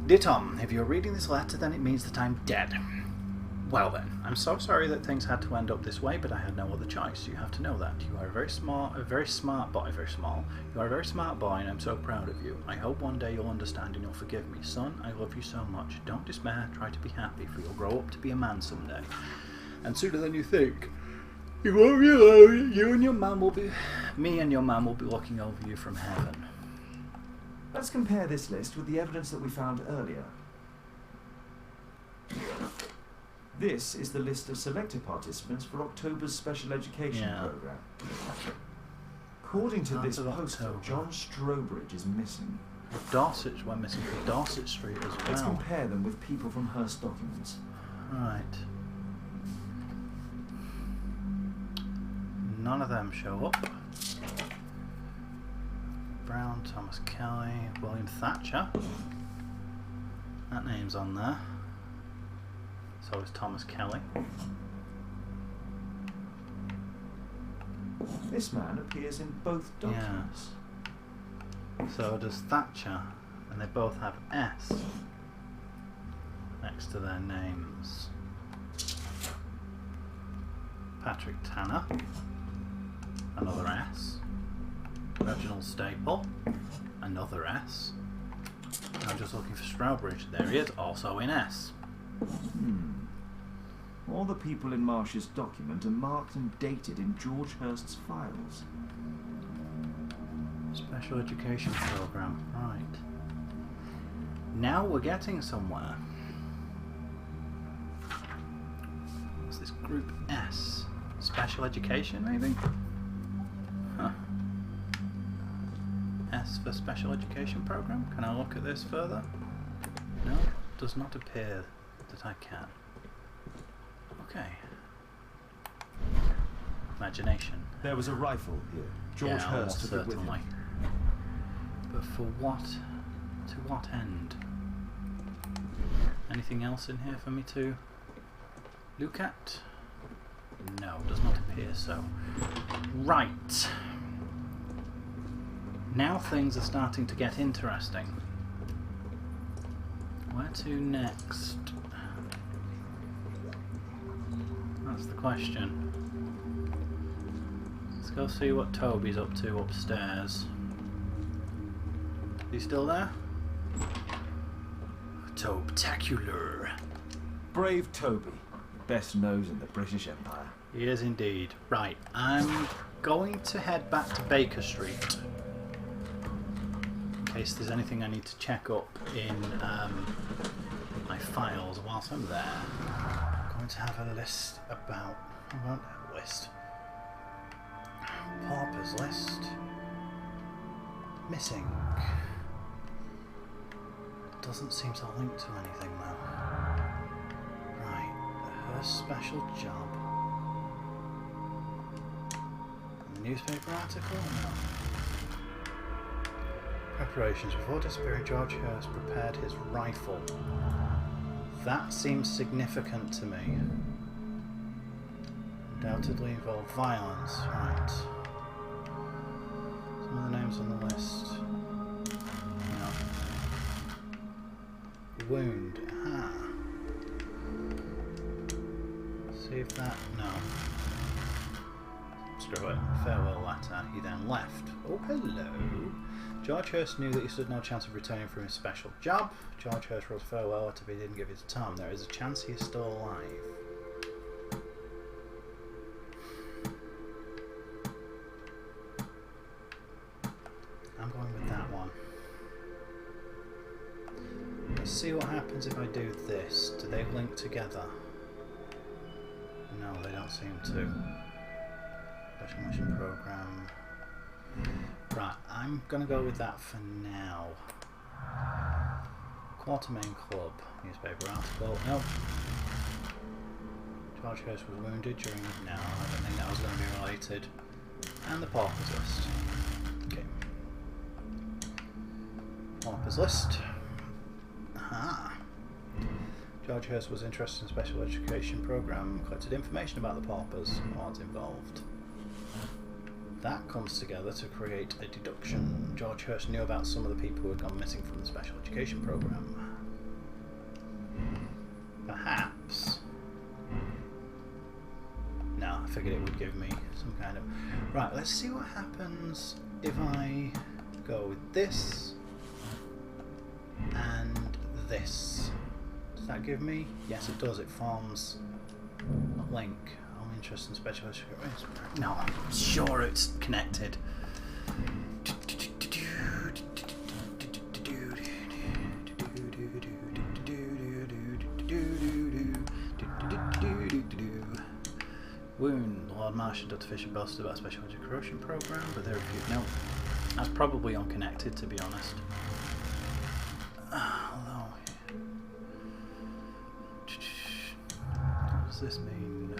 Dear Tom, if you're reading this letter, then it means that I'm dead. Well then, I'm so sorry that things had to end up this way, but I had no other choice. You have to know that. You are a very smart boy, very small. You are a very smart boy, and I'm so proud of you. I hope one day you'll understand and you'll forgive me. Son, I love you so much. Don't despair, try to be happy, for you'll grow up to be a man someday. And sooner than you think. You won't be alone. You and your mum will be... Me and your mum will be looking over you from heaven. Let's compare this list with the evidence that we found earlier. This is the list of selected participants for October's special education program. According to this poster, John Strobridge is missing. Dorset went missing from Dorset Street as well. Let's compare them with people from Hearst documents. Right. None of them show up. Brown, Thomas Kelly, William Thatcher. That name's on there. So is Thomas Kelly. This man appears in both documents. Yeah. So does Thatcher, and they both have S next to their names. Patrick Tanner, another S. Reginald Staple, another S. I'm just looking for Strobridge. There he is, also in S. All the people in Marsh's document are marked and dated in George Hurst's files. Special education program, right. Now we're getting somewhere. What's this group S? Special education, maybe? Huh. S for special education program? Can I look at this further? No, does not appear that I can. Okay. Imagination. There was a rifle here. George Hurst took it with him. But for what? To what end? Anything else in here for me to look at? No, does not appear so. Right. Now things are starting to get interesting. Where to next? That's the question. Let's go see what Toby's up to upstairs. Is he still there? Tobtacular. Brave Toby. Best nose in the British Empire. He is indeed. Right, I'm going to head back to Baker Street. In case there's anything I need to check up in my files whilst I'm there. I'm going to have a list about... I won't have a list. Paupers list. Missing. Doesn't seem to link to anything though. Right, her special job. The newspaper article? No. Preparations. Before disappearing, George Hurst prepared his rifle. That seems significant to me. Undoubtedly involved violence. Right. Some of the names on the list. No. Wound. Ah. See if that... No. Screw it. Farewell letter. He then left. Oh, hello. George Hurst knew that he stood no chance of returning from his special job. George Hurst wrote a farewell letter, but he didn't give it to Tom. There is a chance he is still alive. I'm going with that one. Let's see what happens if I do this. Do they link together? No, they don't seem to. Special mission program. Right, I'm gonna go with that for now. Quartermain Club, newspaper article. Nope. George Hurst was wounded during... No, I don't think that was going to be related. And the Paupers list. Okay. Paupers list. Aha. George Hurst was interested in special education program, collected information about the Paupers and what's involved. That comes together to create a deduction. George Hurst knew about some of the people who had gone missing from the special education program. figured it would give me some kind of... Right, let's see what happens if I go with this and this. Does that give me? Yes, it does. It forms a link. I'm interested in special... No, I'm sure it's connected. Wound. Lord Marsh and Dr. Fisher boasted about a special education program, but they're reviewed. No, that's probably unconnected, to be honest. Although, what does this mean?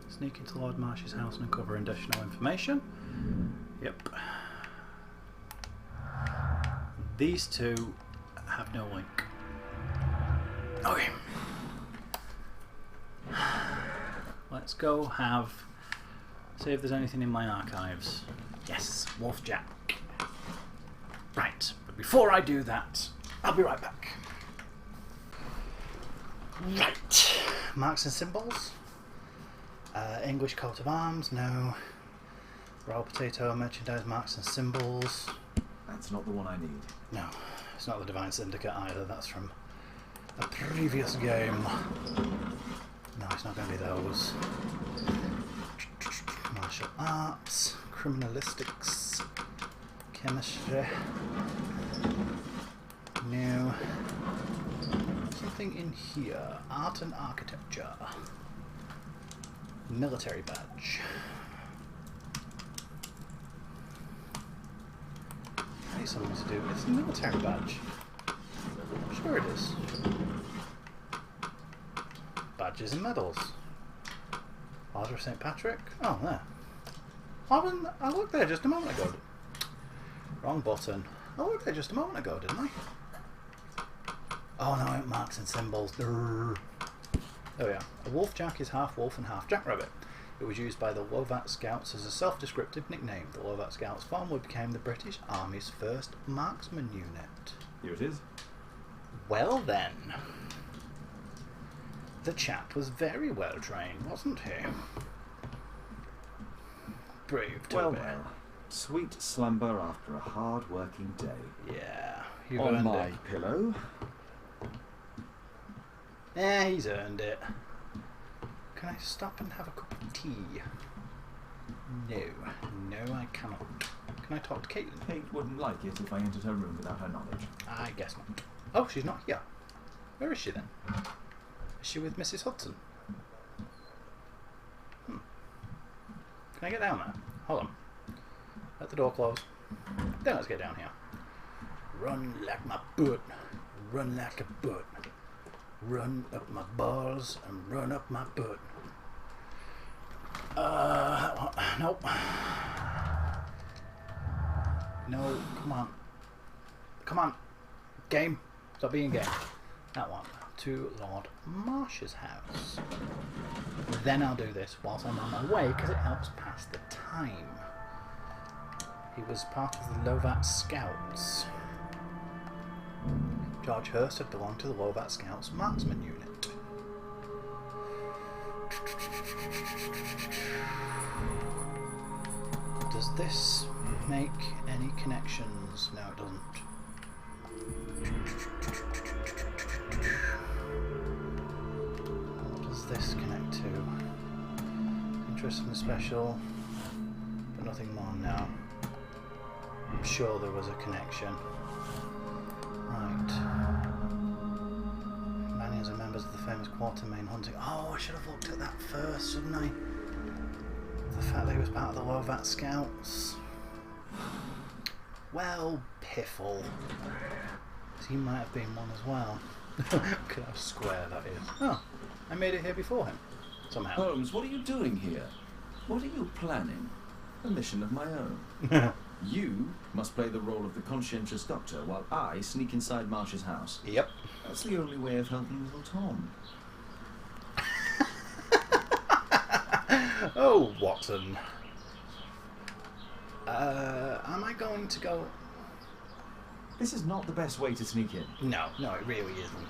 Sneak into Lord Marsh's house and uncover additional information. Yep. These two have no link. Okay. Let's go see if there's anything in my archives. Yes, Wolf Jack. Right, but before I do that, I'll be right back. Right, marks and symbols. English coat of arms, no. Raw potato, merchandise, marks and symbols. That's not the one I need. No, it's not the Divine Syndicate either, that's from a previous game. No, it's not going to be those. Martial arts, criminalistics, chemistry. No. Something in here. Art and architecture. Military badge. I need something to do. It's a military badge. Sure it is. Badges and medals. Order of St. Patrick. Oh, there. I looked there just a moment ago. Wrong button. I looked there just a moment ago, didn't I? Oh no, it marks and symbols. There we are. A wolf jack is half wolf and half jackrabbit. It was used by the Lovat Scouts as a self-descriptive nickname. The Lovat Scouts formally became the British Army's first marksman unit. Here it is. Well then. The chap was very well trained, wasn't he? Brave to Well, sweet slumber after a hard working day. Yeah, you've On earned my it. pillow. Yeah, he's earned it. Can I stop and have a cup of tea? No, I cannot. Can I talk to Caitlin? Kate wouldn't like it if I entered her room without her knowledge. I guess not. Oh, she's not here. Where is she then? Is she with Mrs. Hudson? Can I get down there? Hold on. Let the door close. Then let's get down here. Run like my butt. Run like a butt. Run up my balls and run up my butt. Nope. No, come on. Come on. Game. Stop being game. That one. To Lord Marsh's house. Then I'll do this whilst I'm on my way because it helps pass the time. He was part of the Lovat Scouts. George Hurst had belonged to the Lovat Scouts marksman unit. Does this make any connections? No, it doesn't. What does this connect to? Interest in the special, but nothing more now. I'm sure there was a connection. Right. Manions are members of the famous Quartermain hunting. Oh, I should have looked at that first, shouldn't I? The fact that he was part of the Lovat Scouts. Well, piffle. He might have been one as well. Look at how square that is. Oh, I made it here before him. Somehow. Holmes, what are you doing here? What are you planning? A mission of my own. You must play the role of the conscientious doctor while I sneak inside Marsh's house. Yep. That's the only way of helping little Tom. Oh, Watson. Am I going to go... This is not the best way to sneak in. No, it really isn't.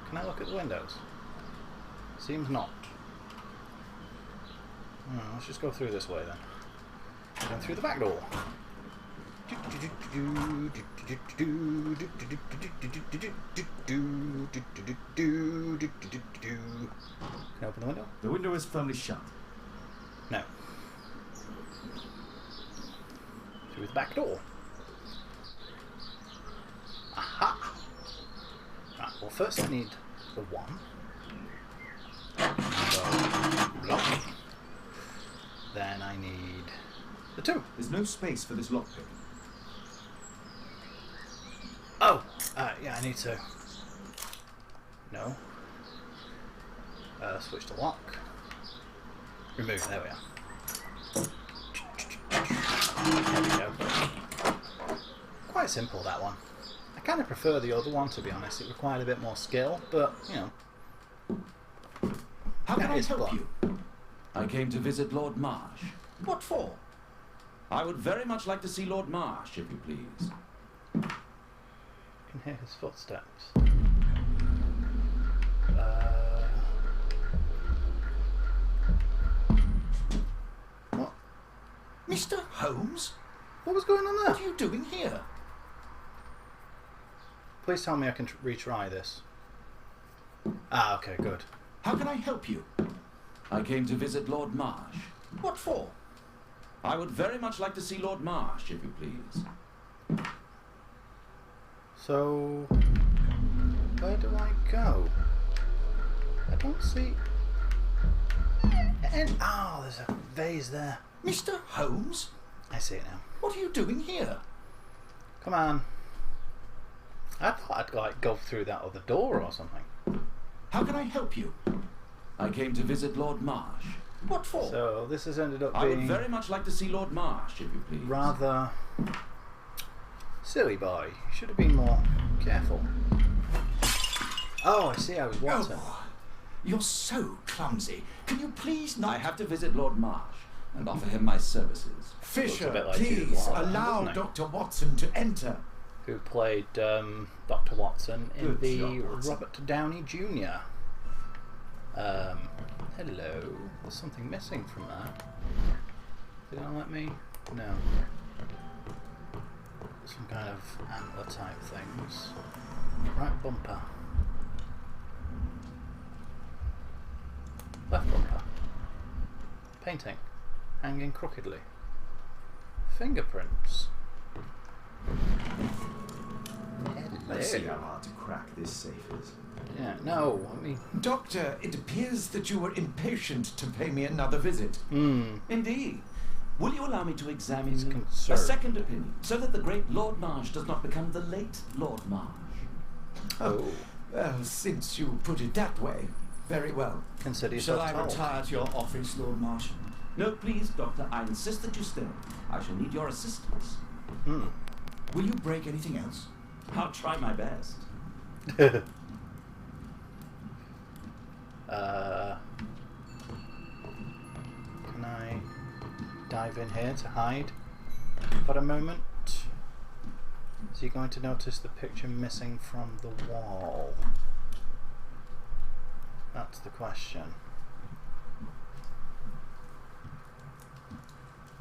Can I look at the windows? Seems not. Let's just go through this way then. Going through the back door. Can I open the window? The window is firmly shut. No. Through the back door. Aha! Right, well first I need the 1. So, lock. Then I need the 2. There's no space for this lockpick. Oh! Yeah, I need to... No. Switch to lock. Remove, there we are. There we go. Quite simple, that one. I kind of prefer the other one, to be honest. It required a bit more skill, but, you know. How can I help fun. you? I came to visit Lord Marsh. What for? I would very much like to see Lord Marsh, if you please. I can hear his footsteps. What? Mr. Holmes? What was going on there? What are you doing here? Please tell me I can retry this. Ah, okay, good. How can I help you? I came to visit Lord Marsh. What for? I would very much like to see Lord Marsh, if you please. So, where do I go? I don't see... Oh, there's a vase there. Mr. Holmes? I see it now. What are you doing here? Come on. I thought I'd like go through that other door or something. How can I help you? I came to visit Lord Marsh. What for? So this has ended up I would being very much like to see Lord Marsh, if you please. rather silly boy. You should have been more careful. Oh, I see. I was Watson. Oh, you're so clumsy. Can you please not... I have to visit Lord Marsh and offer him my services. Looks a Fisher, bit like Jude please Law, allow doesn't it? Dr. Watson to enter. Who played Dr. Watson in Good the job, Watson. Robert Downey Jr. Hello. There's something missing from that. Did it let me? No. Some kind of antler type things. Right bumper. Left bumper. Painting. Hanging crookedly. Fingerprints. Let's see Hello. how hard to crack this safe is. Yeah, no, I mean... Doctor, it appears that you were impatient to pay me another visit. Indeed. Will you allow me to examine He's a concerned. second opinion, so that the great Lord Marsh does not become the late Lord Marsh? Oh. Well, since you put it that way, very well. Consider Shall yourself I told. retire to your office, Lord Marsh? No, please, Doctor. I insist that you stay. I shall need your assistance. Will you break anything else? I'll try my best. Can I dive in here to hide for a moment? Is he going to notice the picture missing from the wall? That's the question.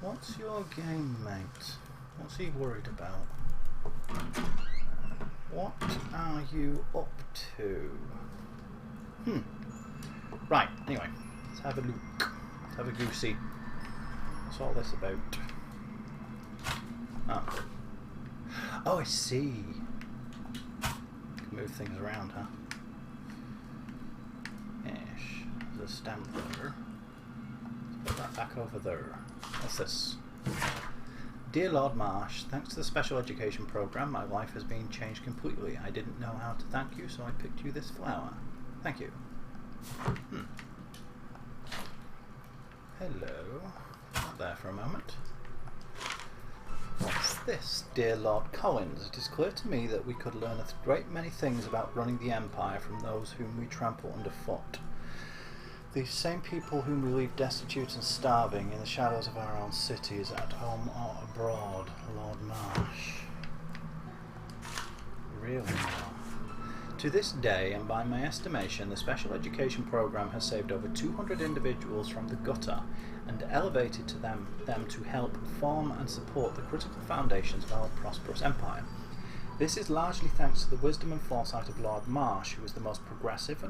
What's your game, mate? What's he worried about? What are you up to? Right, anyway, let's have a look. Let's have a goosey. What's all this about? Oh. Oh, I see. Can move things around, huh? Ish. There's a stamp there. Let's put that back over there. What's this? Dear Lord Marsh, thanks to the special education program, my life has been changed completely. I didn't know how to thank you, so I picked you this flower. Thank you. Hello. Not there for a moment. What's this? Dear Lord Collins, it is clear to me that we could learn a great many things about running the Empire from those whom we trample underfoot. These same people whom we leave destitute and starving in the shadows of our own cities, at home or abroad, Lord Marsh. Really now. To this day, and by my estimation, the special education program has saved over 200 individuals from the gutter and elevated to them to help form and support the critical foundations of our prosperous empire. This is largely thanks to the wisdom and foresight of Lord Marsh, who is a most progressive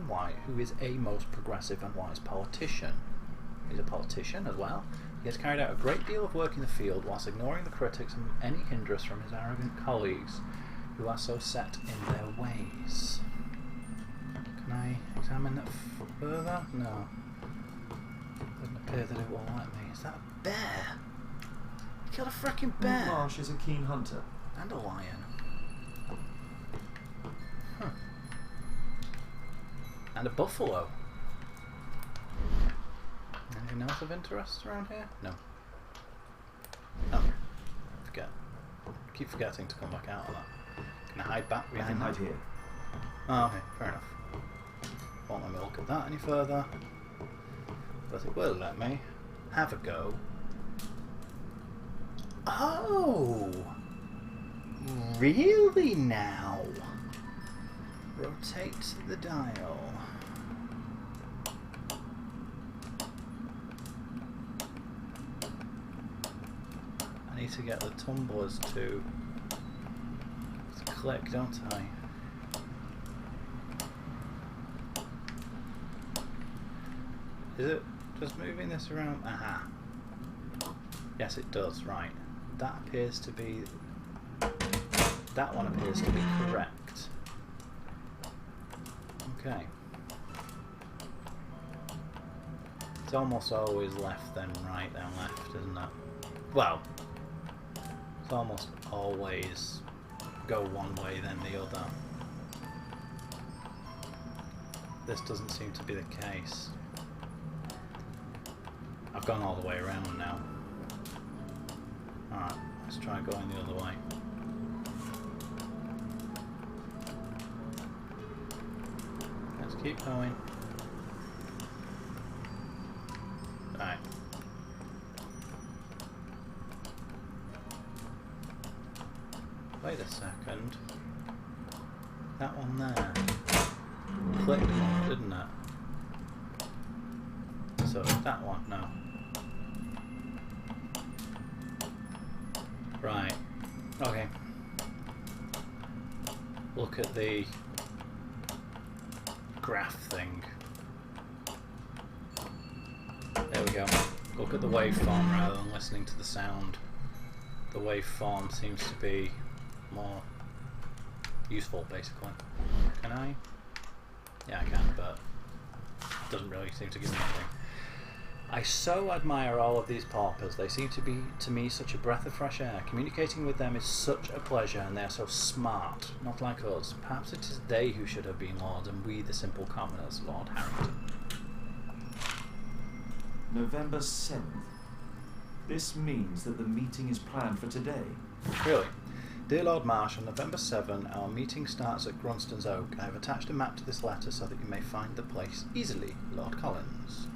and wise politician. He's a politician as well. He has carried out a great deal of work in the field whilst ignoring the critics and any hindrance from his arrogant colleagues, who are so set in their ways. Can I examine that further? No. Doesn't appear that it will let me. Is that a bear? He killed a freaking bear! Marsh is a keen hunter. And a lion. Huh. And a buffalo. Anything else of interest around here? No. Oh. Keep forgetting to come back out of that. Can I hide back behind I can that? hide here. Oh, okay, fair enough. Won't let me look at that any further. But it will let me have a go. Oh! Really now? Rotate the dial. I need to get the tumblers to click, don't I? Is it just moving this around? Aha. Yes, it does, right. That appears to be... That one appears to be correct. Okay. It's almost always left then right then left, isn't it? Well, it's almost always go one way then the other. This doesn't seem to be the case. I've gone all the way around now. Alright, let's try going the other way. Let's keep going. Right. Wait a second. That one there clicked more, didn't it? So that one, no. Right. Okay. Look at the graph thing. There we go. Look at the waveform rather than listening to the sound. The waveform seems to be more useful, basically. Can I? Yeah, I can, but it doesn't really seem to give me anything. I so admire all of these paupers. They seem to be, to me, such a breath of fresh air. Communicating with them is such a pleasure, and they are so smart, not like us. Perhaps it is they who should have been lords, and we the simple commoners, Lord Harrington. November 7th. This means that the meeting is planned for today. Really? Dear Lord Marsh, on November 7, our meeting starts at Grunston's Oak. I have attached a map to this letter so that you may find the place easily, Lord Collins.